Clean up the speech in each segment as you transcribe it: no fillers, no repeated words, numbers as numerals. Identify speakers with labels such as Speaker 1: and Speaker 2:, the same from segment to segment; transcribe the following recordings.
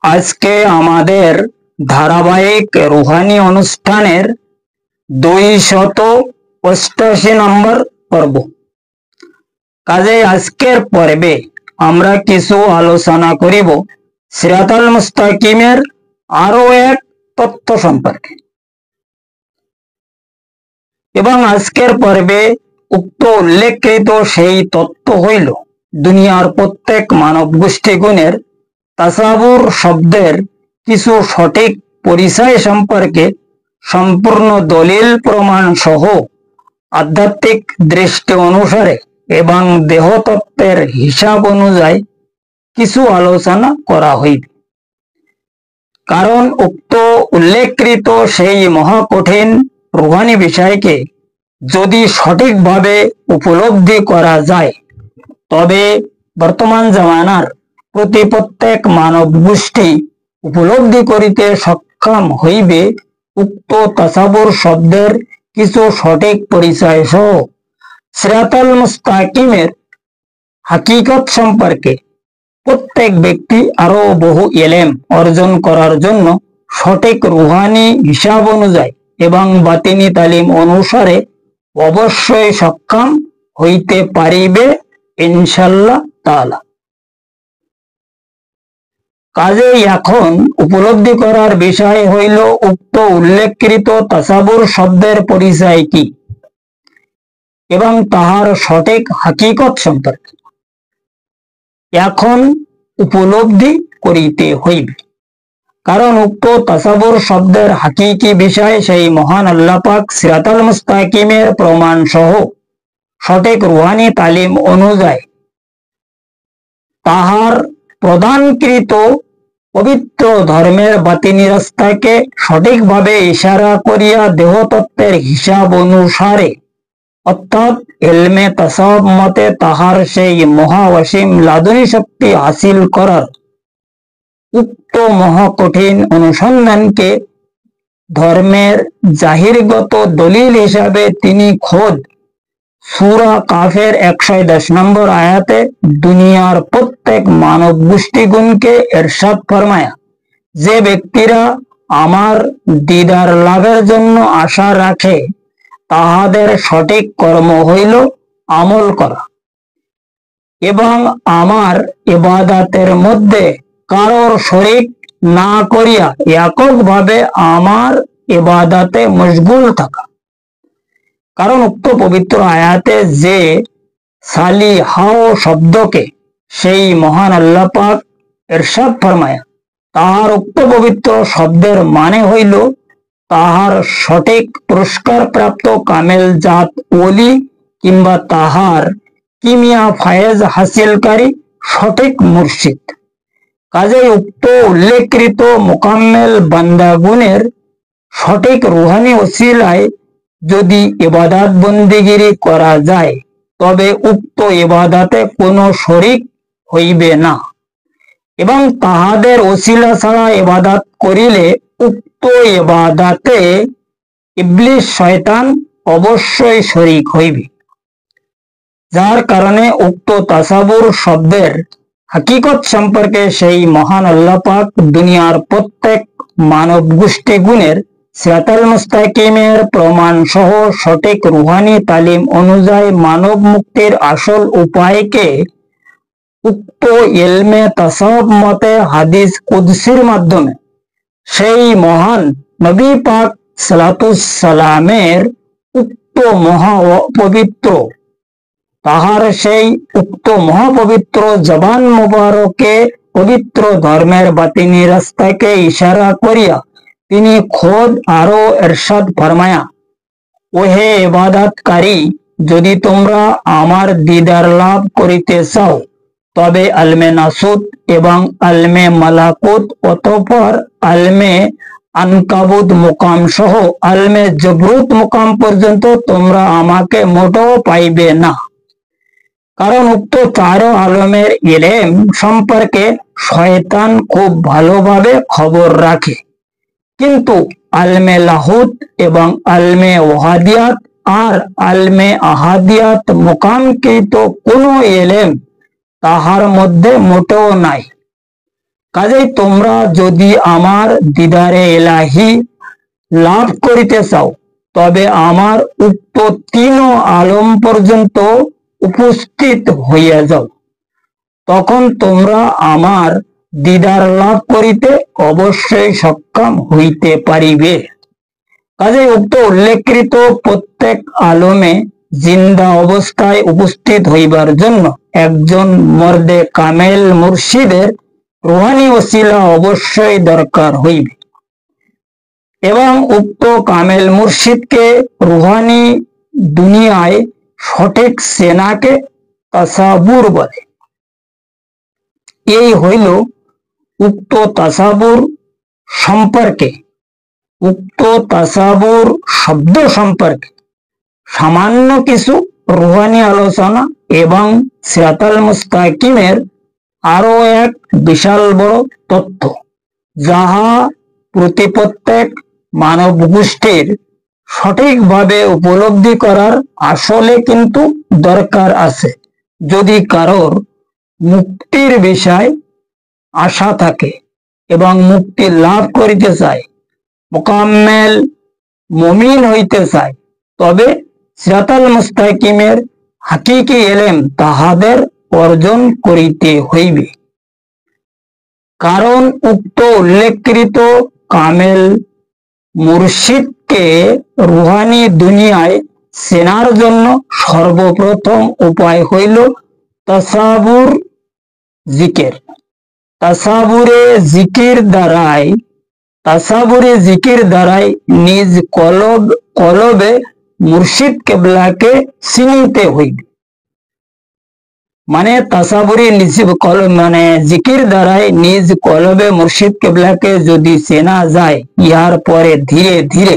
Speaker 1: আজকে আমাদের ধারাবাহিক রুহানি অনুষ্ঠানের 288 নম্বর পর্ব। কাজেই আজকের পর্বে আমরা কিছু আলোচনা করিব সিরাতাল মুস্তাকিমের আরো এক তত্ত্ব সম্পর্কে। এবং আজকের পর্বে উক্ত উল্লেখকৃত সেই তত্ত্ব হইল দুনিয়ার প্রত্যেক মানব গোষ্ঠীগুণের তাসাবুর শব্দের কিছু সঠিক পরিচয় সম্পর্কে সম্পূর্ণ দলিল প্রমাণ সহ আধ্যাত্মিক দৃষ্টি অনুসারে এবং দেহতত্ত্বের হিসাব অনুযায়ী কিছু আলোচনা করা হইবে। কারণ উক্ত উল্লেখকৃত সেই মহাকঠিন রুহানি বিষয়কে যদি সঠিকভাবে উপলব্ধি করা যায়, তবে বর্তমান জামানার প্রত্যেক মানব গোষ্ঠী উপলব্ধি করিতে সক্ষম হইবে উক্ত তাসাবুর শব্দের কিছু সঠিক পরিচয় সহ সিরাতাল মুস্তাকিমের হাকিকত সম্পর্কে। প্রত্যেক ব্যক্তি আরো বহু ইলম অর্জন করার জন্য সঠিক রুহানি হিসাব অনুযায়ী এবং বাতিনি তালিম অনুসারে অবশ্যই সক্ষম হইতে পারিবে ইনশাআল্লাহ তাআলা। কাজেই এখন উপলব্ধি করার বিষয় হইল উক্ত উল্লেখকৃত তাসাবুর শব্দের পরিচয় কি এবং তাহার সঠিক হাকিকত সম্পর্কে এখন উপলব্ধি করিতে হইবে। কারণ উক্ত তাসাবুর শব্দের হাকিকি বিষয় সেই মহান আল্লাহ পাক সিরাতাল মুস্তাকিমের প্রমাণ সহ সঠিক রুহানি তালিম অনুযায়ী তাহার প্রদানকৃত পবিত্র ধর্মের বাতিনি রাস্তাকে সঠিকভাবে ইশারা করিয়া দেহতত্ত্বের হিসাব অনুসারে অর্থাৎ ইলমে তাসাউফ মতে তাহার সেই মহাওয়াসিম লাদুনী শক্তি হাসিল করার উক্ত মহাকঠিন অনুসন্ধানকে ধর্মের জাহিরগত দলিল হিসাবে তিনি খোদ সূরা কাফের 110 নম্বর আয়াতে দুনিয়ার প্রত্যেক মানব গোষ্ঠীগুণকে ইরশাদ ফরমায়া, যে ব্যক্তিরা আমার দিদার লাভের জন্য আশা রাখে তাহাদের সঠিক কর্ম হইল আমল করা এবং আমার ইবাদতের মধ্যে কারোর শরীক না করিয়া এককভাবে আমার ইবাদতে মশগুল থাকা। কারণ উক্ত পবিত্র আয়াতে যে সালিহাও শব্দকে সেই মহান আল্লাহ পাক ইরশাদ ফরমায়া, তাহার উক্ত পবিত্র শব্দের মানে হইল তাহার সঠিক পুরস্কার প্রাপ্ত কামেল জাত ওলি কিংবা তাহার কিমিয়া ফায়েজ হাসিলকারী সঠিক মুর্শিদ। কাজেই উক্ত উল্লেখকৃত মোকাম্মেল বান্দাগুণের সঠিক রুহানি ওসিলায় যদি ইবাদত বন্দিগিরি করা যায়, তবে উক্ত ইবাদতে কোনো শরিক হইবে না এবং তাহাদের ওসিলা ছাড়া ইবাদত করিলে উক্ত ইবাদতে ইবলিস শয়তান অবশ্যই শরিক হইবে। যার কারণে উক্ত তাসাবুর শব্দের হাকিকত সম্পর্কে সেই মহান আল্লাহ পাক দুনিয়ার প্রত্যেক মানব গোষ্ঠী গুণের সিরাতাল মুস্তাকিমের প্রমাণ সহ সঠিক রুহানি তালিম অনুযায়ী মানব মুক্তির আসল উপায়কে উক্ত ইলমে তাসাউফ মতে হাদিস কুদসির মাধ্যমে সেই মহান নবী পাক সালাতুস সালামের উক্ত মহাপবিত্র তাহার সেই উক্ত মহাপবিত্র জবান মুবারকে পবিত্র ধর্মের বাতিনি রাস্তাকে ইশারা করিয়া তিনি খোদ আরো ইরশাদ ফরমায়া, ওহে ইবাদতকারী, যদি তোমরা আমার দিদার লাভ করিতে চাও, তবে আলমে নাসুত এবং আলমে মালাকুত অতঃপর আলমে আনকাবুত মুকাম সহ আলমে জবরুত মুকাম পর্যন্ত তোমরা আমাকে মোটেও পাইবে না। কারণ উক্ত চারো আলমের ইলম সম্পর্কে শয়তান খুব ভালোভাবে খবর রাখে, কিন্তু আলমে লাহুত এবং আলমে ওয়াহাদিয়াত আর আলমে আহাদিয়াত মুকামকৃত কোনো ইলম তাহার মধ্যে মোটেও নাই। কাজেই তোমরা যদি আমার দিদারে এলাহি লাভ করিতে চাও, তবে আমার উক্ত তিন আলম পর্যন্ত উপস্থিত হইয়া যাও, তখন তোমরা আমার দিদার লাভ করিতে অবশ্যই সক্ষম হইতে পারিবে। কাজে উক্ত উল্লেখকৃত প্রত্যেক আলমে জিন্দা অবস্থায় উপস্থিত হইবার জন্য একজন মর্দে কামেল মুর্শিদের রুহানি ওসিলা অবশ্যই দরকার হইবে, এবং উক্ত কামেল মুর্শিদকে রুহানি দুনিয়ায় সঠিক সেনাকে তাসাবুর বলে। এই হইল উক্ত তাসাবুর সম্পর্কে, উক্ত তাসাবুর শব্দ সম্পর্কে সামান্য কিছু রুহানি আলোচনা এবং সিরাতাল মুস্তাকিমের আরো এক বিশাল বড় তথ্য, যাহা প্রতি প্রত্যেক মানব গোষ্ঠীর সঠিকভাবে উপলব্ধি করার আসলে কিন্তু দরকার আছে, যদি কারোর মুক্তির বিষয় আশা থাকে এবং মুক্তি লাভ করিতে চায়, মোকাম্মেল মুমিন হইতে চায়, তবে সিরাতাল মুস্তাকিমের হাকিকি এলেম তাহাদের অর্জন করিতে হইবে। কারণ উক্ত উল্লেখকৃত কামেল মুর্শিদকে রুহানি দুনিয়ায় চেনার জন্য সর্বপ্রথম উপায় হইল তাসাবুর জিকির। তাসাবুরে জিকির দ্বারাই নিজ কলবে মুর্শিদ কেবলাকে চিনিতে হইবে। মানে তাসাবুরি জিকির দ্বারাই নিজ কলবে মুর্শিদ কেবলাকে যদি চেনা যায়, ইহার পরে ধীরে ধীরে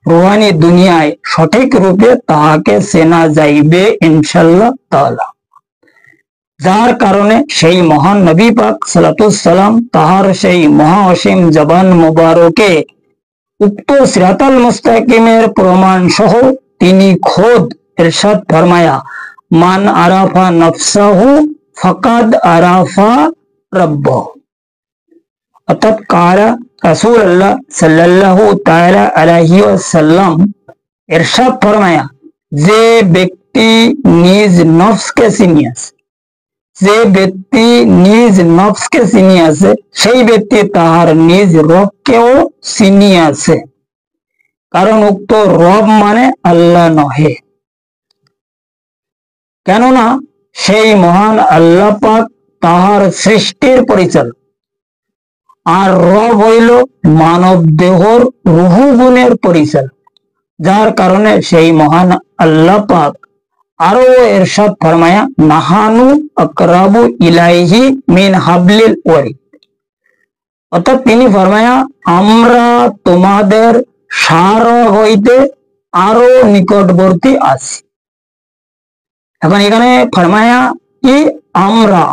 Speaker 1: রুহানি দুনিয়ায় সঠিক রূপে তাহাকে চেনা যাইবে ইনশাআল্লাহ তাআলা। যার কারণে সেই মহান নবী পাক সাল্লাল্লাহু সাল্লাম তাহার সেই মহা অসীম জবান মুবারকে উক্ত সিরাতাল মুস্তাকিমের প্রমাণ সহ তিনি খোদ ইরশাদ ফরমায়া, মান আরাফা নফসাহু ফাকাদ আরাফা রাব্বাহু। অর্থাৎ কারা রাসূলুল্লাহ সাল্লাল্লাহু তাআলা আলাইহি ওয়াসাল্লাম ইরশাদ ফরমায়া, যে ব্যক্তি নিজ নফসকে চিনিয়াছে, যে ব্যক্তি নিজ নফসকে চিনিয়াছে, সেই ব্যক্তি তাহার নিজ রবকেও চিনিয়াছে। কারণ উক্ত রব মানে আল্লাহ নহে, কেননা সেই মহান আল্লাহ পাক তাহার সৃষ্টির পরিচালক, আর রব হইল মানব দেহর রূহ গুণের পরিচালক। যার কারণে সেই মহান আল্লাহ পাক আরো ইরশাদ ফরমায়া, নাহানু আকরাবু ইলাইহি মিন হাবলিল ওয়ারিদ। অর্থাৎ তিনি ফরমায়া, আমরা তোমাদের সার হইতে আরো নিকটবর্তী আছি। এখন এখানে ফরমায়া কি আমরা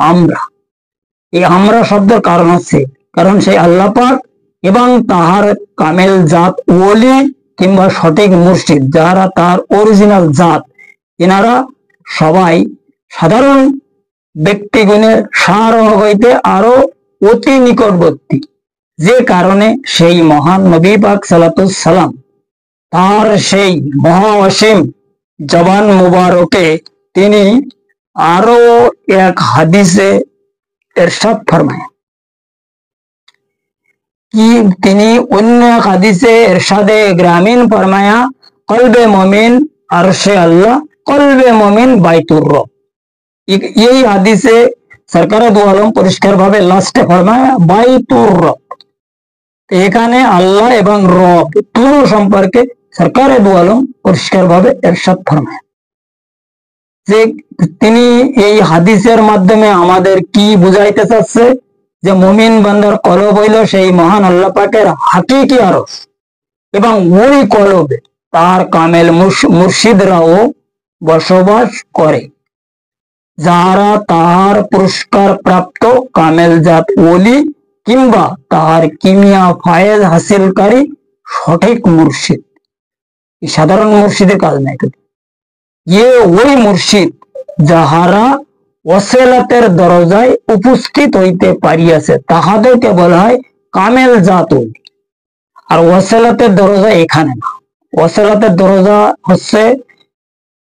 Speaker 1: এই আমরা শব্দের কারণ হচ্ছে, কারণ সেই আল্লাহ পাক এবং তাহার কামেল জাত ওলি কিংবা সঠিক মুর্শিদ, যারা তার অরিজিনাল জাত, এনারা সবাই সাধারণ ব্যক্তিগুণের সার হইতে আরো অতি নিকটবর্তী। যে কারণে সেই মহান নবী পাক সাল্লাল্লাহু সাল্লাম তার সেই মহা অসীম জবান মুবারকে তিনি আরো এক হাদিসে ইরশাদ ফরমায় কি, তিনি অন্য এক হাদিসে ইরশাদে গ্রামীণ ফরমায়া, কলবে মুমিন আরশে আল্লাহ, কলবে মুমিন বাইতুর রব। এই হাদিসে সরকার দু আলম পরিষ্কার ভাবে লাস্টে ফরমায় বাইতুর রব। এখানে আল্লাহ এবং রব দুটো সম্পর্কে সরকার দু আলম পরিষ্কার ভাবে ইরশাদ ফরমায় যে তিনি এই হাদিসের মাধ্যমে আমাদের কি বুঝাইতে চাচ্ছে, যে মুমিন বান্দার কলব হইল সেই মহান আল্লাহ পাকের হাকিকি আরশ, এবং ওই কলবে তার কামেল মুর্শিদরাও বসবাস করে, যারা তাহার পুরস্কার প্রাপ্ত কামেল জাত ওলি কিংবা তাহার কিমিয়া ফায়েজ হাসিলকারী সঠিক মুর্শিদ। সাধারণ মুর্শিদের কাজ নাই, ওই মুর্শিদ যাহারা ওসেলাতের দরজায় উপস্থিত হইতে পারিয়াছে তাহাদেরকে বলা হয় কামেল জাতুল। আর ওসেলাতের দরজা এখানে না, ওসেলাতের দরজা হচ্ছে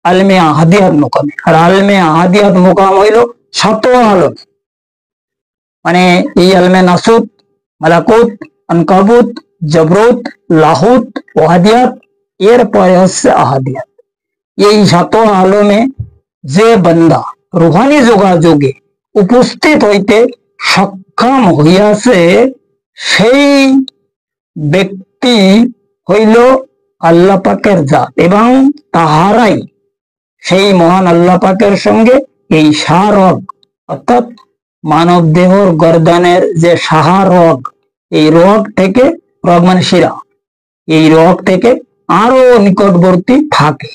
Speaker 1: আলমে আহাদিয়াত মোকামে, আর আলমে আহাদিয়াত মোকাম হইল সাতোয়া আলম, মানে এই আলমে নাসুত, মালাকুত, আনকাবুত, জবরুত, লাহুত, ওহাদিয়াত, এর পরে হচ্ছে আহাদিয়াত। এই সাতোয়া আলমে যে বান্দা রুহানি যোগাযোগে উপস্থিত হইতে সক্ষম হইয়াছে সেই ব্যক্তি হইল আল্লাহ পাকের জাত, এবং তাহারাই সেই মহান আল্লাহ পাকের সঙ্গে এই সারগ অর্থাৎ মানব দেহর গর্দানের যে সাহা রগ, এই রগ থেকে, রগ মানে শিরা, এই রগ থেকে আরো নিকটবর্তী থাকে,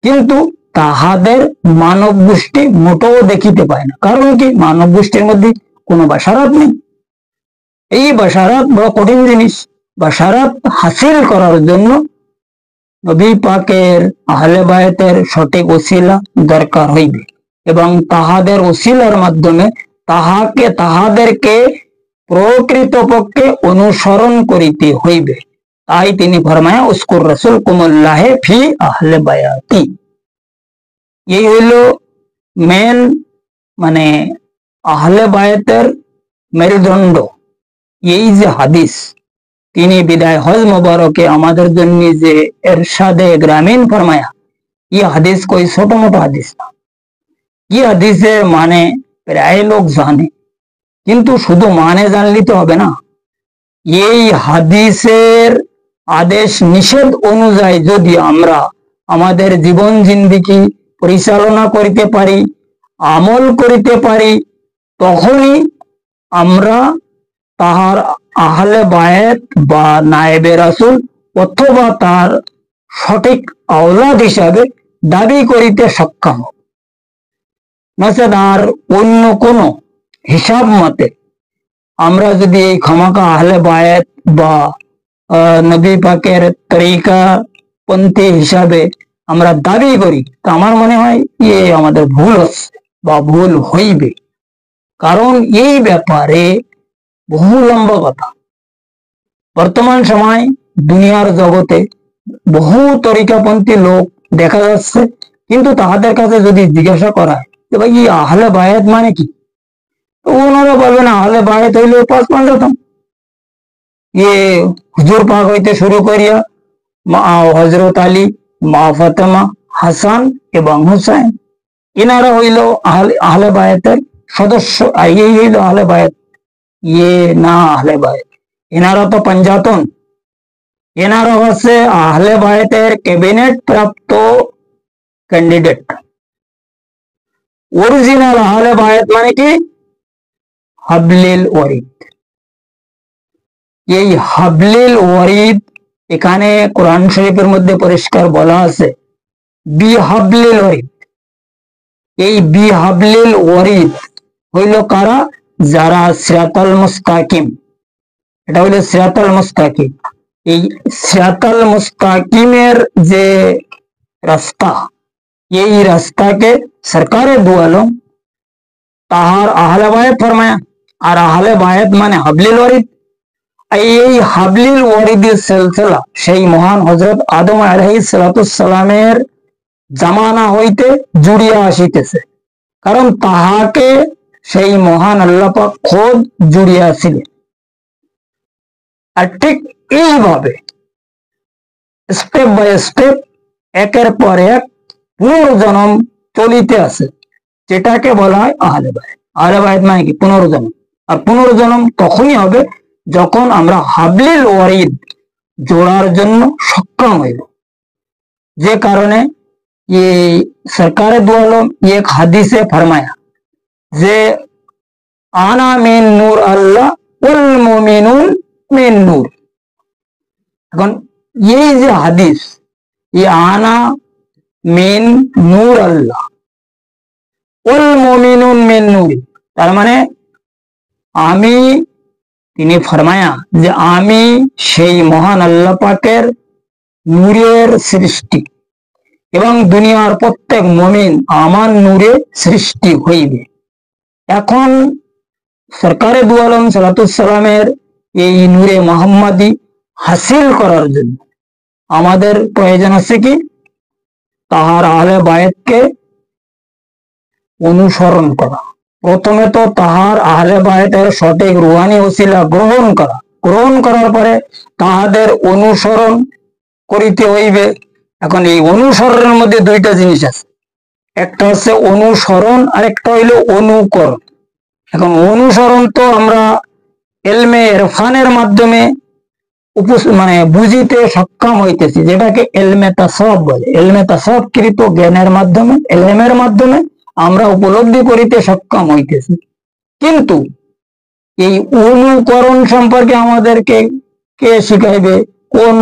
Speaker 1: কিন্তু তাহাদের মানব গোষ্ঠী মোটেও দেখিতে পায় না। কারণ কি? মানব গোষ্ঠীর মধ্যে কোনো বাসারাত নেই। এই বাসারাত বড় কঠিন জিনিস। বাসারাত হাসিল করার জন্য নবী পাকের আহলে বায়তের সঠিক ওসিলা দরকার হইবে, এবং তাহাদের ওসিলার মাধ্যমে তাহাদেরকে প্রকৃতপক্ষে অনুসরণ করিতে হইবে। তাই তিনি ফরমায়া উস্কুর রাসূল কুমুল্লাহে ফি আহলে বায়াতি। এই হইল মেন, মানে আহলে বায়াতের মেরুদণ্ড। এই যে হাদিস তিনি বিদায় হজ মোবারকে আমাদের জন্য যে এরশাদে গ্রামীণ ফরমায়া, এই হাদিস কোই ছোট মোটো হাদিস না। এই হাদিসের মানে প্রায় লোক জানে, কিন্তু শুধু মানে জানলে তো হবে না। এই হাদিসের আদেশ নিষেধ অনুযায়ী যদি আমরা আমাদের জীবন জিন্দিগি পরিচালনা করিতে পারি, আমল করিতে পারি, তখনই আমরা তাহার আহলে বায়েত বা নায়েবে রাসূল অথবা তার সঠিক আওলাদ হিসাবে দাবি করিতে সক্ষম। নচেত আর অন্য কোন হিসাব মতে আমরা যদি এই খামাকা আহলে বায়েত বা নবী পাকের তরিকা পন্থী হিসাবে আমরা দাবি করি, তা আমার মনে হয় আমাদের ভুল হচ্ছে বা ভুল হইবে। কারণ এই ব্যাপারে বহু লম্বা কথা। বর্তমান সময় দুনিয়ার জগতে বহু তরিকাপন্থী লোক দেখা যাচ্ছে, কিন্তু তাহাদের কাছে যদি জিজ্ঞাসা করা হয় যে ভাই আহলে বায়াত মানে কি, তো ওনারা বলবেন আহলে বায়াত হইল ৫ ৫ হুজুর পাক হইতে শুরু করিয়া হযরত আলী, মা ফাতেমা, হাসান এবং হুসাইন, এনারা হইল আহলে বায়াতের সদস্য। আর এই হইল আহলে বায়াত। না আহলে বায়াত, এনারা তো পঞ্জাতন, এনারা হচ্ছে আহলে বায়াতের ক্যাবিনেট প্রাপ্ত ক্যান্ডিডেট। অরিজিনাল আহলে বায়াত মানে কি? হাবলিল ওয়ারিদ। এই হাবলিল ওয়ারিদ এখানে কোরআন শরীফের মধ্যে পরিষ্কার বলা আছে বি হাবলিল ওয়ারিদ। এই বি হাবলিল ওয়ারিদ হইল কারা? যারা সিরাতাল মুস্তাকিম, এটা হইল সিরাতাল মুস্তাকিম। এই সিরাতাল মুস্তাকিমের যে রাস্তা, এই রাস্তাকে সরকারে দু আলম তাহার আহলে বায়াত ফরমায়া। আর আহলে বায়াত মানে হাবলিল ওয়ারিদ। এই হাবলিল ওয়ারিদের সিলসিলা সেই মহান হযরত আদম আলাইহিস সালামের জামানা হইতে জুড়িয়া আসিতেছে, কারণ তাহাকে সেই মহান আল্লাহ পাক খোদ জুড়িয়াছিলেন। আর ঠিক এইভাবে স্টেপ বাই স্টেপ একের পর এক পুনর্জন্ম চলিতে আছে, যেটাকে বলা হয় আহলে বায়াত। আহলে বায়াত মানে কি? পুনর্জন্ম। আর পুনর্জন্ম তখনই হবে যখন আমরা হাবলিল ওয়ারিদ জোড়ার জন্য সক্ষম হইব। যে কারণে এই সরকারে দু আলম এক হাদিসে ফরমায়া যে আনা মিন নূর আল্লাহ ওয়াল মুমিনুন মিন নূর। এখন এই যে হাদিস, এই আনা মিন নূর আল্লাহ ওয়াল মুমিনুন মিন নূর, তার মানে আমি, তিনি ফরমায়া যে আমি সেই মহান আল্লাহ পাকের নূরের সৃষ্টি, এবং দুনিয়ার প্রত্যেক মুমিন আমার নূরে সৃষ্টি হইবে। এখন সরকারে দু আলম সালাতুসালামের এই নূরে মোহাম্মদী হাসিল করার জন্য আমাদের প্রয়োজন আছে কি? তাহার আহলে বায়েতকে অনুসরণ করা। প্রথমে তো তাহার আহলে বায়েতের সঠিক রুহানি ওসিলা গ্রহণ করা, গ্রহণ করার পরে তাহাদের অনুসরণ করিতে হইবে। এখন এই অনুসরণের মধ্যে দুইটা জিনিস আছে, একটা হচ্ছে অনুসরণ আর একটা হইল অনুকরণ। এখন অনুসরণ তো আমরা এলমে ইরফানের মাধ্যমে মানে বুঝিতে সক্ষম হইতেছি, যেটাকে এলমে তাসাউফ বলে। এলমে তাসাউফ কৃত জ্ঞানের মাধ্যমে, এলমের মাধ্যমে আমরা উপলব্ধি করিতে সক্ষম হইতেছি। কিন্তু এই অনুকরণ সম্পর্কে আমাদেরকে কে শিখাইবে, কোন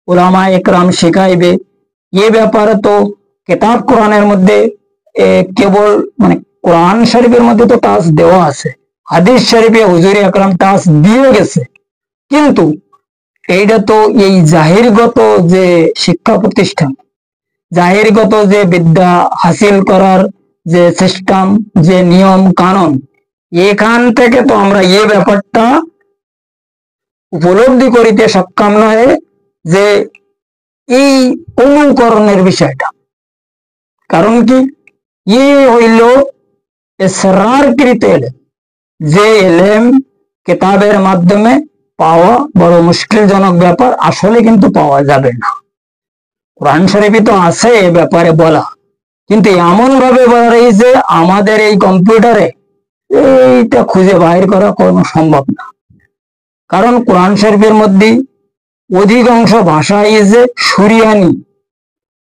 Speaker 1: উলামা একরাম শিখাইবে, এ ব্যাপারে তো কিতাব কোরআনের মধ্যে কেবল মানে কোরআন শরীফের মধ্যে তো টাচ দেওয়া আছে, হাদিস শরীফে হুজুর আকরাম টাচ দিয়ে গেছে। কিন্তু এইটা তো এই জাহিরগত যে শিক্ষা প্রতিষ্ঠান, জাহিরগত যে বিদ্যা হাসিল করার যে সিস্টেম, যে নিয়ম কানুন, এখান থেকে তো আমরা এই ব্যাপারটা উপলব্ধি করিতে সক্ষম নয় যে এই অনুকরণের বিষয়টা। কারণ কি? এ হইল ইসরারকৃত এলেম, যে এলেম কিতাবের মাধ্যমে পাওয়া বড় মুশকিলজনক ব্যাপার, আসলে কিন্তু পাওয়া যাবে না। কোরআন শরীফে তো আছে এ ব্যাপারে বলা, কিন্তু এমন ভাবে বলা রয়েছে আমাদের এই কম্পিউটারে এইটা খুঁজে বাইর করা কোনো সম্ভব না। কারণ কোরআন শরীফের মধ্যে অধিকাংশ ভাষা ইজ সুরিয়ানি,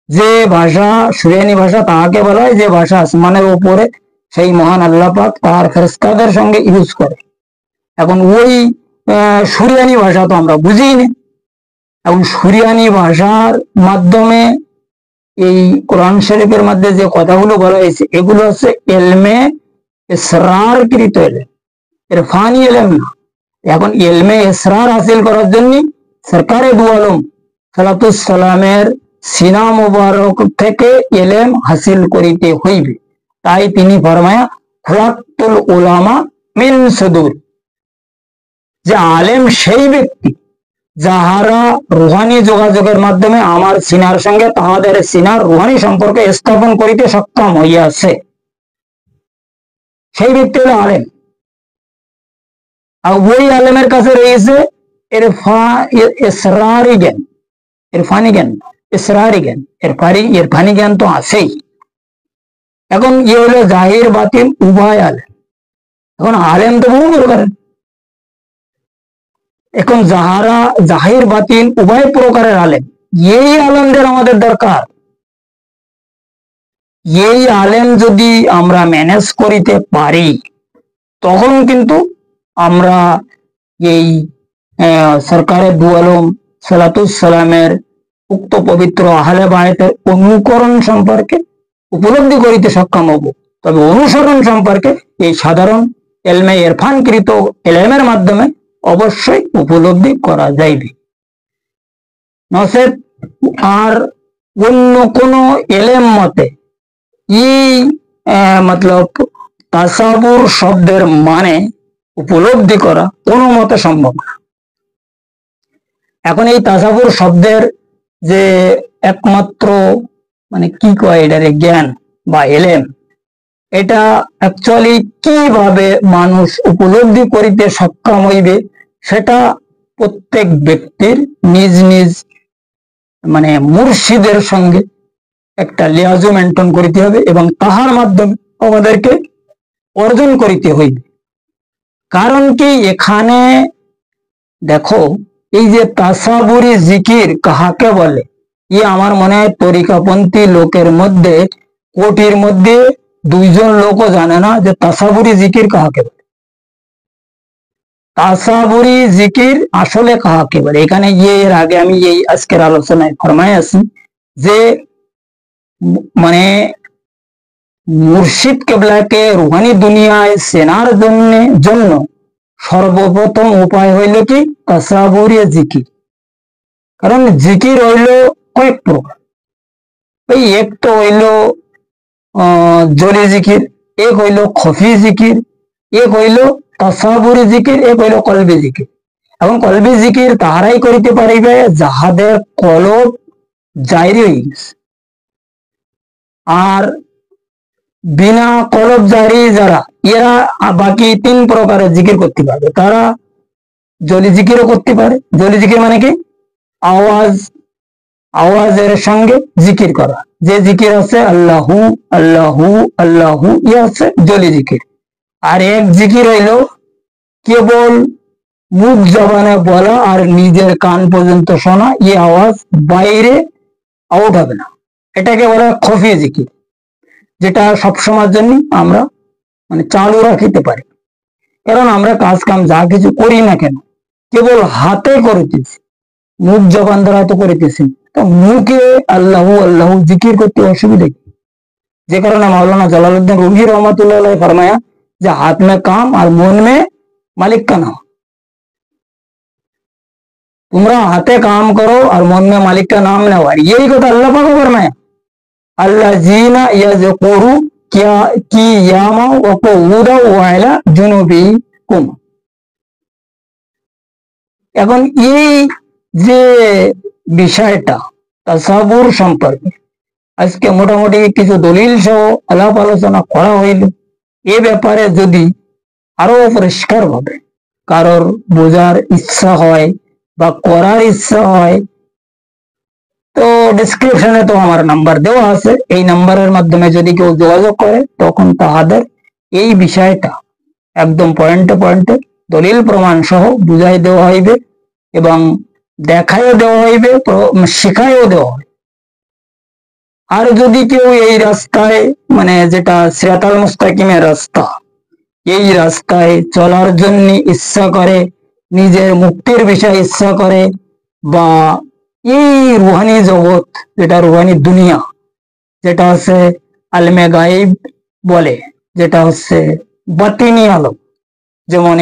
Speaker 1: যে ভাষা সুরিয়ানি ভাষা তাহাকে বলা হয় যে ভাষা আসমানের উপরে সেই মহান আল্লাহ পাক তার ফেরেশতাদের সঙ্গে ইউজ করে। এখন ওই সুরিয়ানি ভাষা তো আমরা বুঝি না। এবং সুরিয়ানি ভাষার মাধ্যমে এই কোরআন শরীফের মধ্যে যে কথাগুলো বলা হয়েছে এগুলো হচ্ছে এলমে ইসরারকৃত এলেম, ইরফানি এলেম না। এখন এলমে ইসরার হাসিল করার জন্য সরকারে দু আলম সালাতুসালামের সিনা মুবারক থেকে এলেম হাসিল করিতে হইবে। তাই তিনি ফরমায়া খলাকতুল উলামা মিন সুদুর, যে আলেম সেই ব্যক্তি যাহারা রুহানি যোগাযোগের মাধ্যমে আমার সিনার সঙ্গে তাহাদের সিনার রুহানি সম্পর্ক স্থাপন করিতে সক্ষম হইয়াছে, সেই ব্যক্তি হলো আলেম। আর ওই আলেমের কাছে রয়েছে ইসরারি জ্ঞান, ইরফানি জ্ঞান, ইসরারি জ্ঞান, ইরফানি জ্ঞান তো আছেই। এখন ইয়ে হলো জাহির বাতিন উভয় আলেম। এখন আলেম তো বহু প্রকারের, এখন যাহারা জাহির বাতিন উভয় প্রকারের আলেম, এই আলেমদের আমাদের দরকার। এই আলেম যদি আমরা ম্যানেজ করিতে পারি তখন কিন্তু আমরা এই সরকারে দু আলম সালাতুসালামের উক্ত পবিত্র আহলে বায়েতের অনুকরণ সম্পর্কে উপলব্ধি করিতে সক্ষম হব। তবে অনুসরণ সম্পর্কে এই সাধারণ এলমে ইরফানকৃত এলেমের মাধ্যমে অবশ্যই উপলব্ধি করা যাইবে। নচেত আর অন্য কোন এলেম মতে এই মতলব তাসাবুর শব্দের মানে উপলব্ধি করা কোনো মতে সম্ভব না। এখন এই তাসাবুর শব্দের যে একমাত্র মানে কি কয় এটারে জ্ঞান বা এলেম, এটা অ্যাকচুয়ালি কিভাবে মানুষ উপলব্ধি করিতে সক্ষম হইবে সেটা প্রত্যেক ব্যক্তির নিজ নিজ মানে মুর্শিদের সঙ্গে একটা লিয়াজু মেনটেন করিতে হবে এবং তাহার মাধ্যমে আমাদেরকে অর্জন করিতে হইবে। কারণ কি? এখানে দেখো এই যে তাসাবুরি জিকির কাহাকে বলে, আমার মনে হয় তরিকাপন্থী লোকের মধ্যে কোটির মধ্যে 2 জন লোকও জানে না যে তাসাবুরি জিকির কাহাকে বলে। তাসাবুরি জিকির আসলে কাহাকে বলে, এখানে এর আগে আমি এই আজকের আলোচনায় ফরমাই আছি যে মানে মুর্শিদ কেবলাকে রুহানি দুনিয়ায় সেনার জন্য সর্বপ্রথম উপায় হইল কি? তাসাবুরি জিকির। কারণ জিকির হইল কয়েক প্রকার। ভাই এক তো হইলো জলি জিকির, এক হইলো খফি জিকির, এক হইলো তাসাবুরি জিকির, এক হইলো কলবি জিকির। এখন কলবি জিকির তাহারাই করিতে পারিবে যাহাদের কলব জারি হয়ে গেছে। আর বিনা কলব জারি যারা, এরা বাকি তিন প্রকারের জিকির করতে পারবে। তারা জলি জিকিরও করতে পারে। জলি জিকির মানে কি? আওয়াজের সঙ্গে জিকির করা। যে জিকির আছে আল্লাহু আল্লাহু আল্লাহু, ইয়ে আছে জলি জিকির। আর এক জিকির হইল কেবল মুখ জবানে বলা আর নিজের কান পর্যন্ত শোনা, এই আওয়াজ বাইরে আউট হবে না, এটাকে বলা খফি জিকির, যেটা সবসময়ের জন্য আমরা মানে চালু রাখিতে পারি। কারণ আমরা কাজ কাম যা কিছু করি না কেন কেবল হাতে করিতেছি, মুখ জবান দ্বারা তো করিতেছি, তো মুখে আল্লাহু আল্লাহু জিকির করতে অসুবিধা কি? যে কারণে মাওলানা জালালউদ্দিন রুমি রহমতুল্লাহ फरमाया যে हाथ में काम और मन में मालिक का नाम। তোমরা হাতে কাম করো আর মন में मालिक का नाम নাও। আর यही কথা আল্লাহ পাক फरमाया আল্লাযীনা ইয়াযকুরু কিয়ামা ওয়া কুউদা ওয়া আলা জুনুবিকুম। এখন এই যে বিষয়টা তাসাবুর সম্পর্কে আজকে মোটামুটি কিছু দলিল সহ আলাপ আলোচনা করা হইল। এ ব্যাপারে যদি আরো পরিষ্কার ভাবে কারোর বোঝার ইচ্ছা হয় বা করার ইচ্ছা হয়, তো ডিসক্রিপশনে তো আমার নাম্বার দেওয়া আছে। এই নাম্বারের মাধ্যমে যদি কেউ যোগাযোগ করে তখন তাহাদের এই বিষয়টা একদম পয়েন্টে পয়েন্টে দলিল প্রমাণ সহ বুঝাই দেওয়া হইবে এবং দেখাইও দেওয়া হইবে, শেখাইও দেওয়া হবে। আর যদি কেউ এই রাস্তায় মানে যেটা সিরাতাল মুস্তাকিমের রাস্তা, এই রাস্তায় চলার জন্য ইচ্ছা করে, নিজের মুক্তির বিষয়ে ইচ্ছা করে, বা এই রুহানি জগৎ যেটা রুহানি দুনিয়া, যেটা হচ্ছে আলমে গায়েব বলে, যেটা হচ্ছে বাতিনি আলো, যেমন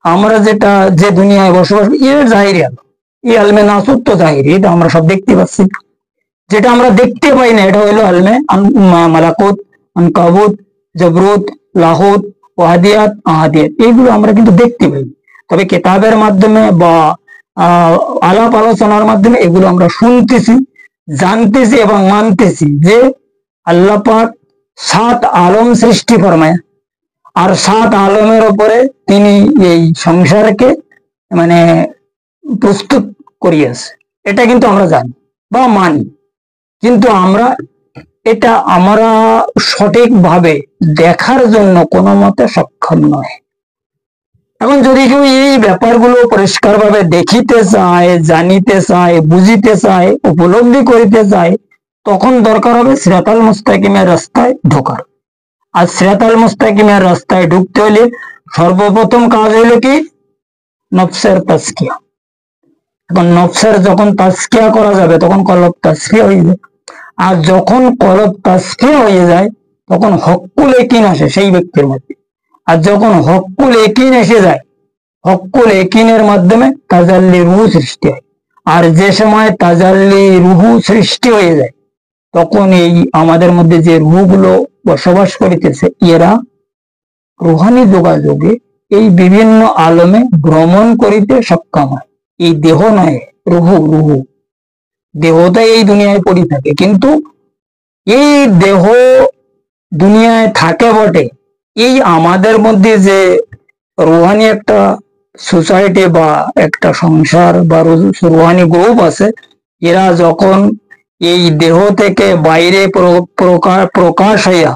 Speaker 1: আমরা যেটা যে দুনিয়ায় বসবাস এর জাহিরি আলো, এই আলমে নাসুত তো জাহিরি, এটা আমরা সব দেখতে পাচ্ছি। যেটা আমরা দেখতে পাই না এটা হইলো আলমে মালাকুত, আনকাবুত, জবরুত, লাহুত, ওয়াহাদিয়াত, আহাদিয়াত, এইগুলো আমরা কিন্তু দেখতে পাই। তবে কিতাবের মাধ্যমে বা আলাপ আলোচনার মাধ্যমে এগুলো আমরা শুনতেছি, জানতেছি এবং মানতেছি যে আল্লাহ পাক 7 আলম সৃষ্টি ফরমায় আর 7 আলমের উপরে তিনি এই সংসারকে মানে প্রস্তুত করিয়েছে। এটা কিন্তু আমরা জানি বা মানি, কিন্তু এটা আমরা সঠিকভাবে দেখার জন্য কোনো মতে সক্ষম নয়। এখন যদি কেউ এই ব্যাপারগুলো পরিষ্কারভাবে দেখিতে চায়, জানিতে চায়, বুঝিতে চায়, উপলব্ধি করিতে চায়, তখন দরকার হবে সিরাতাল মুস্তাকিমের রাস্তায় ঢোকার। আর সিরাতাল মুস্তাকিমের রাস্তায় ঢুকতে হলে সর্বপ্রথম কাজ হইলো কি? নফসের তাজকিয়া। এখন নফসের যখন তাজকিয়া করা যাবে তখন কলব তাজকিয়া হয়ে যায়। আর যখন কলব তাজকিয়া হয়ে যায় তখন হক্কুল ইয়াকিন আসে সেই ব্যক্তির মধ্যে। আর যখন হক্কুল ইয়াকিন এসে যায়, হক্কুল ইয়াকিনের মাধ্যমে তাজাল্লি রূহ সৃষ্টি হয়। আর যে সময় তাজাল্লি রূহ সৃষ্টি হয়ে যায় তখন এই আমাদের মধ্যে যে রূহগুলো বসবাস করিতেছে এরা রুহানি যোগাযোগে এই বিভিন্ন আলমে ভ্রমণ করিতে সক্ষম হয়। এই দেহ নয়, রুহু, দেহটা এই দুনিয়ায় পড়ে থাকে, কিন্তু এই দেহ দুনিয়ায় থাকে বটে, এই আমাদের মধ্যে যে রুহানি একটা সোসাইটি বা একটা সংসার বা রুহানি গ্রুপ আছে, এরা যখন এই দেহ থেকে বাইরে প্রকাশ হইয়া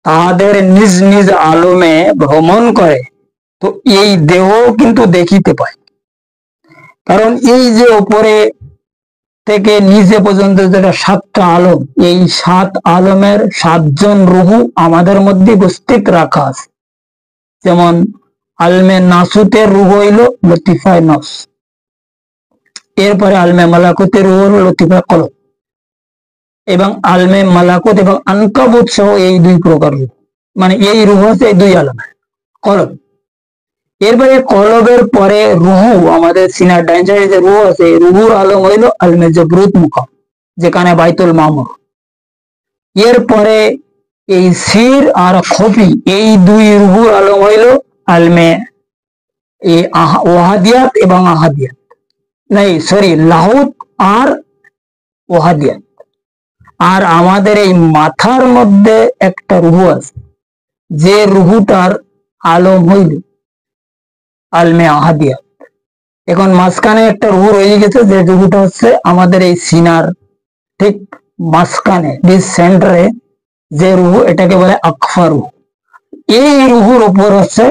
Speaker 1: তাদের নিজ নিজ আলমে ভ্রমণ করে, তো এই দেহ কিন্তু দেখিতে পায়। কারণ এই যে উপরে থেকে নিচে পর্যন্ত যেটা 7টা আলম, এই 7 আলমের 7 জন রুহু আমাদের মধ্যে উপস্থিত রাখা আছে। যেমন আলমে নাসুতের রুহ হইল লতিফায় নফস, এরপরে আলমে মালাকুতের রুহ হল লতিফায় কলব, এবং আলমে মালাকুত এবং আনকাবুত সহ এই 2 প্রকার রুহ, মানে এই রুহ হচ্ছে এই 2 আলমের কলব। এরপরে কলবের পরে রুহু, আমাদের সিনার ডাইন সাইডে যে রুহ আছে, রুহুর আলম হইল আলমে জবরুত মুকাম, যেখানে বাইতুল মামুর, এরপরে এই সির আর খফি এই দুই রুহুর আলম হইল আলমে এই ওয়াহাদিয়াত এবং আহাদিয়াত, নাই সরি লাহুত আর ওয়াহাদিয়াত। আর আমাদের এই মাথার মধ্যে একটা রুহু আছে, যে রুহুটার আলম হইল আলমে আহাদিয়াত। এখন মাঝখানে একটা রুহু রয়ে গেছে, যে রুহুটা হচ্ছে আমাদের এই সিনার ঠিক মাঝখানে সেন্টারে যে রুহু, এটাকে বলে আকফা রুহু। এই রুহুর উপর হচ্ছে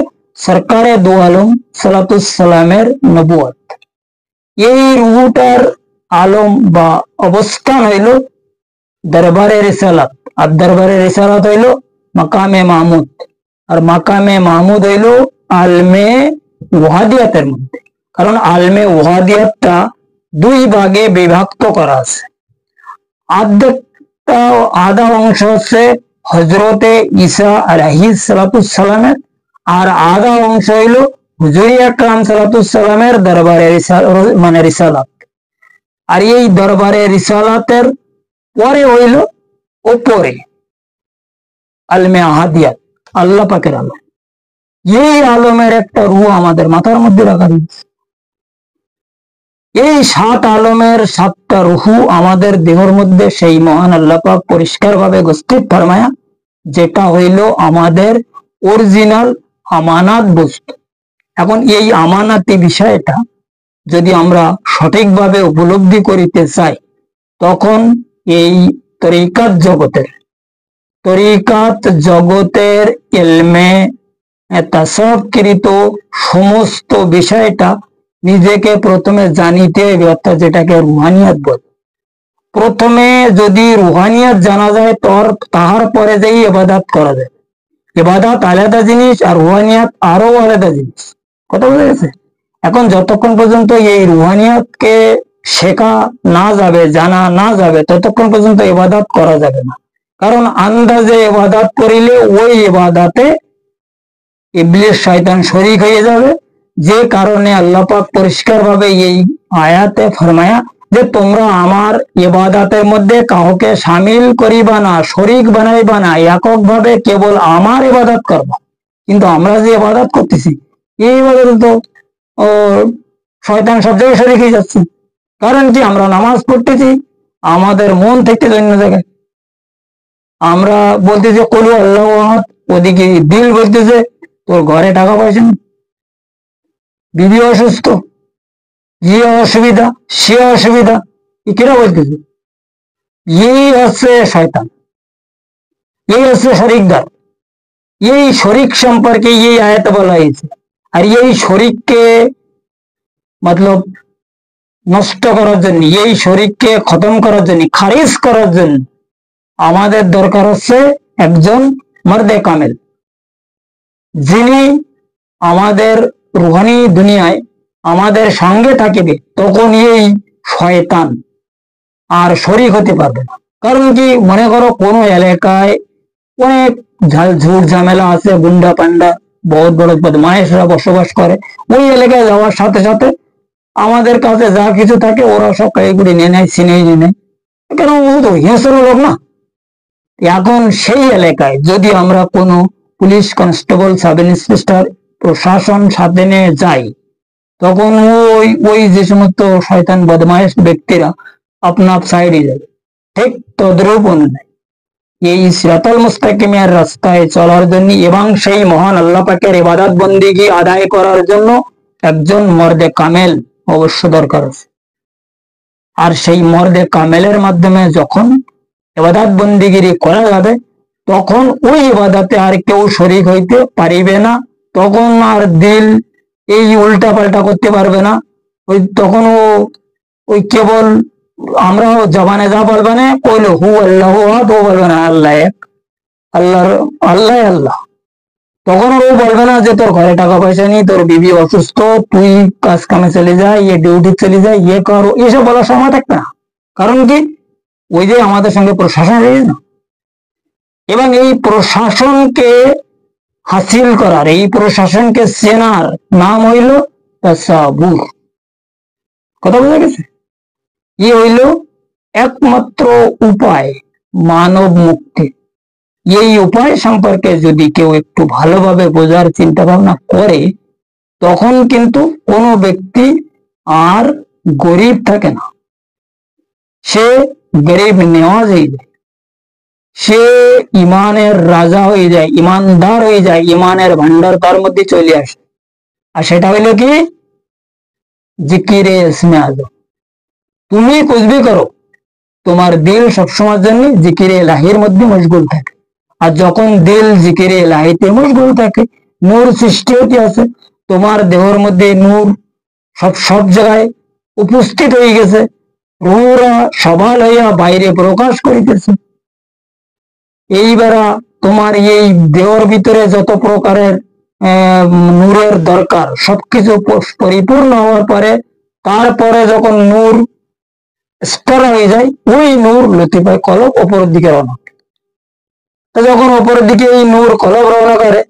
Speaker 1: সরকারে দু আলম সালাতুসালামের নবুয়ত। এই রুহুটার আলম বা অবস্থান হইল দরবারে রিসালাত, আর দরবারে রিসালাত হইল মাকামে মাহমুদ, আর মাকামে মাহমুদ হইল আলমে ওয়াহাদিয়াতের মধ্যে। কারণ আলমে ওয়াহাদিয়াতটা দুই ভাগে বিভক্ত করা আছে। আধা অংশ হচ্ছে হজরতে ঈসা আলাইহিস সালামের, আর আধা অংশ হইল হুজুর আকরাম সালামের দরবারে মানে রিসালাত। আর এই দরবারে রিসালাতের পরে হইল ওপরে আলমে আহাদিয়াত, আল্লাহ পাকের আলম। এই আলমের একটা রূহ আমাদের মাথার মধ্যে রাখা দিয়েছে। এই 7 আলমের 7টা রুহু আমাদের দেহের মধ্যে সেই মহান আল্লাহ পাক পরিষ্কার ভাবে উপস্থিত ফরমায়া, যেটা হইল আমাদের অরিজিনাল আমানাত বস্তু। এখন এই আমানাতি বিষয়টা যদি আমরা সঠিকভাবে উপলব্ধি করিতে চাই, তখন এই তরিকাত জগতের ইলমে তাসাউফকৃত সমস্ত বিষয়টা নিজেকে প্রথমে জানিতে হবে, অর্থাৎ যেটাকে রুহানিয়াত বলে। প্রথমে যদি রুহানিয়াত জানা যায়, তাহার পরে যেই ইবাদত করা যায়। ইবাদত আলাদা জিনিস আর রুহানিয়াত আরো আলাদা জিনিস, কথা বোঝা গেছে? এখন যতক্ষণ পর্যন্ত এই রুহানিয়াতকে শেখা না যাবে, জানা না যাবে, ততক্ষণ পর্যন্ত ইবাদত করা যাবে না। কারণ আন্দাজে ইবাদত করিলে ওই ইবাদতে ইবলিস শয়তান শরীক হয়ে যাবে। যে কারণে আল্লাহ পাক পরিষ্কার ভাবে এই আয়াতে ফরমায়া যে তোমরা আমার ইবাদতের মধ্যে কাউকে শামিল করিবা না, শরীক বানাইবা না, একক ভাবে কেবল আমার ইবাদত করবা। কিন্তু আমরা যে ইবাদত করতেছি, এই ইবাদত তো শয়তান সব জায়গায় শরীক হয়ে যাচ্ছে। কারণ কি, আমরা নামাজ পড়তেছি, আমাদের মন থেকে অন্য জায়গায়। আমরা বলতেছি কলু আল্লাহ আহাদ, ওদিকে দিল বলতেছে তোর ঘরে টাকা পয়সা নেই, বিবি অসুস্থ, যে অসুবিধা সে অসুবিধা, কেন বলতেছে? এই হচ্ছে শয়তান, এই হচ্ছে শরিকদার। এই শরিক সম্পর্কে এই আয়াতে বলা হয়েছে। আর এই শরিককে মতলব নষ্ট করার জন্য, এই শরিককে খতম করার জন্য, খারিজ করার জন্য আমাদের দরকার হচ্ছে একজন মর্দে কামেল, যিনি আমাদের রুহানি দুনিয়ায় আমাদের সঙ্গে থাকিবে। তখন এই শয়তান আর শরীক হতে পারবে না। কারণ কি, মনে করো কোনো এলাকায় অনেক ঝুট ঝামেলা আছে, গুন্ডা পান্ডা বহুত বড় বদমায়েশরা বসবাস করে। ওই এলাকায় যাওয়ার সাথে সাথে আমাদের কাছে যা কিছু থাকে ওরা সব কাইগুড়ি নিয়ে নেয়, ছিনেই নিয়ে নেয়। কেন, ও তো হিংস্র লোক না। এখন সেই এলাকায় যদি আমরা কোনো পুলিশ কনস্টেবল, সাব ইন্সপেক্টর, প্রশাসন সাথে নিয়ে যাই, তখন ওই যে সমস্ত শয়তান বদমায়েশ ব্যক্তিরা আপনা আপ সাইডে যাবে। ঠিক তদ্রূপ অনুযায়ী এই সিরাতাল মুস্তাকিমের রাস্তায় চলার জন্য এবং সেই মহান আল্লাহ পাকের ইবাদত বন্দিগি আদায় করার জন্য একজন মর্দে কামেল অবশ্য দরকার আছে। আর সেই মর্দে কামেলের মাধ্যমে যখন ইবাদত বন্দিগিরি করা যাবে, তখন ওই ইবাদতে আর কেউ শরীক হইতে পারিবে না। তখন আর দিল এই উল্টা পাল্টা করতে পারবে না। তখন ওই কেবল আমরা জবানে যা বলবে না, কইলে হু আল্লাহ আহাদ, ও বলবে না আল্লাহ এক, আল্লাহ আল্লাহ। তখন ও বলবে না যে তোর ঘরে টাকা পয়সা নেই, তোর বিবি অসুস্থ, তুই কাজ কামে চলে যায়, ইয়ে ডিউটি চলে যায়, ইয়ে কর, এসব বলার সময় থাকবে না। কারণ কি, ওই যে আমাদের সঙ্গে প্রশাসন রয়েছে না, এবং এই প্রশাসনকে হাসিল করার, এই প্রশাসনকে চেনার নাম হইল তাসাবুর। কথা বোঝা গেছে? ই হইল একমাত্র উপায় মানব মুক্তি। এই উপায় সম্পর্কে যদি কেউ একটু ভালোভাবে বোঝার চিন্তা ভাবনা করে, তখন কিন্তু কোনো ব্যক্তি আর গরিব থাকে না, সে গরিব নেওয়াজ হয়ে যায়, সে ইমানের রাজা হয়ে যায়, ইমানদার হয়ে যায়, ইমানের ভান্ডার তার মধ্যে চলে আসে। আর সেটা হইলো কি? জিকিরে ইসমে আজম। তুমি কুছ ভি করো, তোমার দিল সবসময়ের জন্য জিকিরে ইলাহির মধ্যে মশগুল থাকে। আর যখন দিল জিকিরে ইলাহিতে মশগুল থাকে, নূর সৃষ্টি হতে আছে, তোমার দেহের মধ্যে নূর সব জায়গায় উপস্থিত হয়ে গেছে, রূহরা সবাল হইয়া বাইরে প্রকাশ করিতেছে। এইবার তোমার এই দেহর ভিতরে যত প্রকারের নূরের দরকার সবকিছু পরিপূর্ণ হওয়ার পরে, তারপরে যখন নূর স্তর হয়ে যায়, ওই নূর লতিফায় কলব ওপরের দিকে রওনা। তো যখন ওপরের দিকে এই নূর কলব রওনা করে,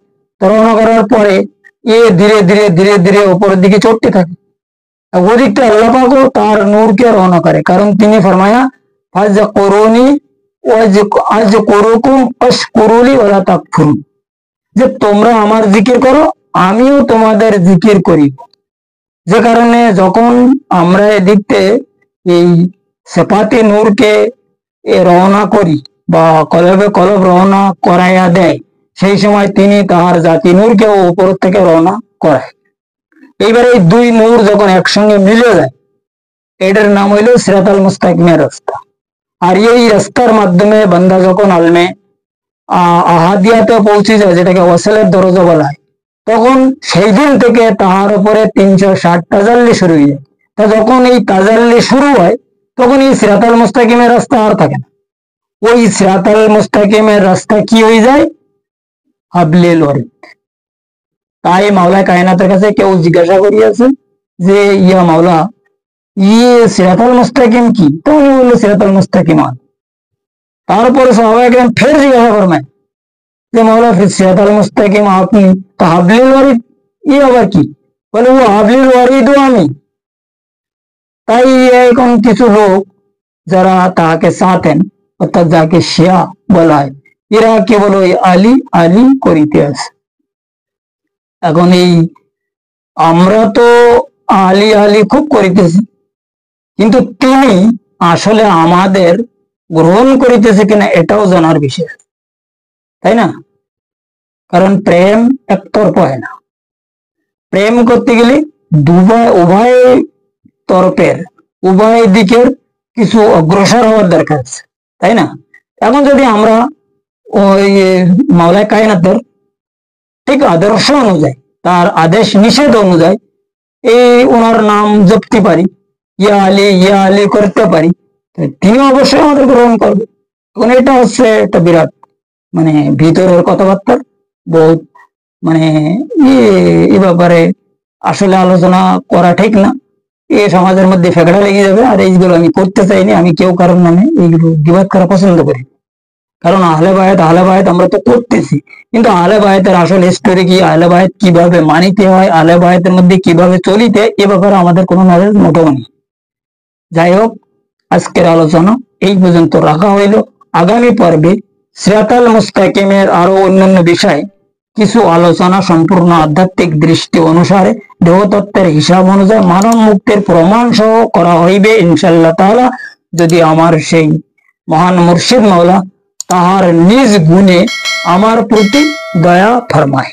Speaker 1: রওনা করার পরে এ ধীরে ধীরে ধীরে ধীরে ওপরের দিকে চড়তে থাকে। ওদিকটা আল্লাহ পাকও তার নূরকে রওনা করে, কারণ তিনি ফরমায়া ফাজ করুনি আজ করুকুম আশকুরুলি ওয়ালা তাকফুরুন, যে তোমরা আমার জিকির করো, আমিও তোমাদের জিকির করি। যে কারণে যখন আমরা এদিকতে এই সেপাতি নূরকে রওনা করি বা কলবে কলব রওনা করাইয়া দেয়, সেই সময় তিনি তাহার জাতি নূরকে উপর থেকে রওনা করায়। এইবার এই দুই নূর যখন একসঙ্গে মিলে যায়, এটার নাম হইল সিরাতাল মুস্তাকিমের রাস্তা। আর এই রাস্তার মাধ্যমে বান্দা যখন আলমে আহাদিয়াতে পৌঁছে যায়, যেটাকে ওয়াসলের দরজা বলা হয়, তখন সেই দিন থেকে তাহার উপরে 360 তাজাল্লি শুরু হয়ে যায়। তা যখন এই তাজাল্লি শুরু হয়, তখন এই সিরাতাল মুস্তাকিমের রাস্তা আর থাকে না। ওই সিরাতাল মুস্তাকিমের রাস্তা কি হয়ে যায়? হাবলিল ওয়ারিদ। তাই মাওলা কায়নাতের কাছে কেউ জিজ্ঞাসা করিয়াছে যে ইয়া মাওলা, ইয়ে সিরাতাল মুস্তাকিম কি? তো উনি বললো সিরাতাল মুস্তাকিম। তারপরে সাহাবায়ে কেরাম ফের জিজ্ঞাসা করবেন যে মাওলা ফির সিরাতাল মুস্তাকিম আপনি, তো হাবলিল ওয়ারিদ ই আবার কি? বলে ও হাবলিল ওয়ারিদও আমি। তাই এখন কিছু লোক যারা তাহাকে চাতেন, অর্থাৎ যাকে শিয়া বলা হয়, এরা কেবল ওই আলী আলী করিতে আছে। এখন এই আমরা তো আলী আলী খুব করিতেছি, কিন্তু তিনি আসলে আমাদের গ্রহণ করিতেছে কিনা এটাও জানার বিষয়, তাই না? কারণ প্রেম একতরফা হয় না। প্রেম করতে গেলে উভয় তরফের, উভয় দিকের কিছু অগ্রসর হওয়ার দরকার আছে, তাই না? এখন যদি আমরা ওই মাওলা কায়নাতের ঠিক আদর্শ অনুযায়ী, তার আদেশ নিষেধ অনুযায়ী এই ওনার নাম জপতে পারি, ইয়া আলী করতে পারি, তিনি অবশ্যই আমাদের গ্রহণ করবে। এখন এটা হচ্ছে একটা বিরাট মানে ভিতরের কথাবার্তার বহুত মানে এই ব্যাপারে আসলে আলোচনা করা ঠিক না। এ সমাজের মধ্যে ফেকড়া লেগে যাবে, আর এইগুলো আমি করতে চাইনি। আমি কেউ কারণ নামে এইগুলো বিবাদ করা পছন্দ করি, কারণ আহলে বায়াত আমরা তো করতেছি, কিন্তু আহলে বায়াতের আসল হিস্টোরি কি, আহলে বায়াত কিভাবে মানিতে হয়, আহলে বায়াতের মধ্যে কিভাবে চলিতে, এ ব্যাপারে আমাদের কোনো নলেজ মোটেও নেই। যাই হোক, আজকের আলোচনা এই পর্যন্ত রাখা হইল। আগামী পর্বে সিরাতাল মুস্তাকিমের আরো অন্যান্য বিষয় কিছু আলোচনা সম্পূর্ণ আধ্যাত্মিক দৃষ্টি অনুসারে দেহতত্ত্বের হিসাব অনুযায়ী মানব মুক্তির প্রমাণ সহ করা হইবে ইনশাআল্লাহ তাআলা, যদি আমার সেই মহান মুর্শিদ মাওলা তাহার নিজ গুণে আমার প্রতি দয়া ফরমায়।